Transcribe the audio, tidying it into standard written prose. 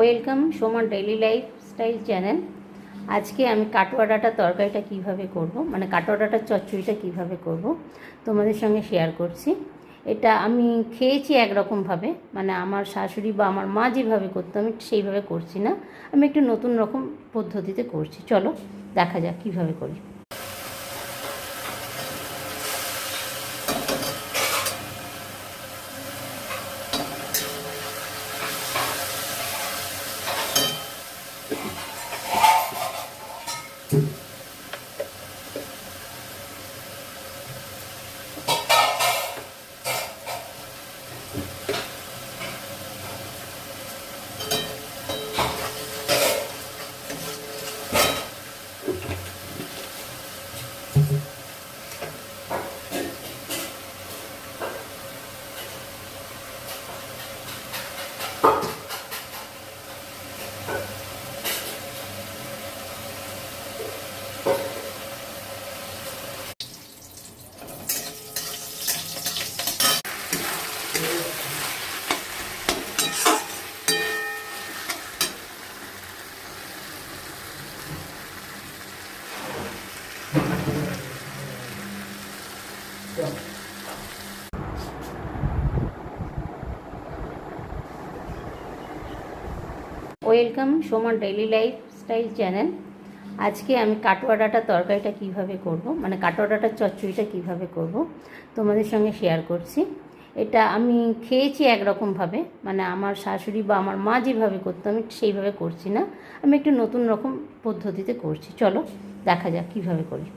Welcome সোমার daily lifestyle channel. আজকে আমি কাটোয়া ডাঁটার তরকারিটা কীভাবে করব, মানে কাটোয়া ডাঁটার চচ্চড়িটা কীভাবে করব তোমাদের সঙ্গে শেয়ার করছি। এটা আমি খেয়েছি একরকমভাবে, মানে আমার শাশুড়ি বা আমার মা যেভাবে করতো আমি সেইভাবে করছি না, আমি একটু নতুন রকম পদ্ধতিতে করছি। চলো দেখা যাক কীভাবে করি। ওয়েলকাম সোমার ডেইলি লাইফস্টাইল চ্যানেল। আজকে আমি কাটোয়া ডাঁটার তরকারিটা কীভাবে করব, মানে কাটোয়া ডাঁটার চচ্চড়িটা কীভাবে করব তোমাদের সঙ্গে শেয়ার করছি। এটা আমি খেয়েছি একরকমভাবে, মানে আমার শাশুড়ি বা আমার মা যেভাবে করতো আমি সেইভাবে করছি না, আমি একটু নতুন রকম পদ্ধতিতে করছি। চলো দেখা যাক কীভাবে করি।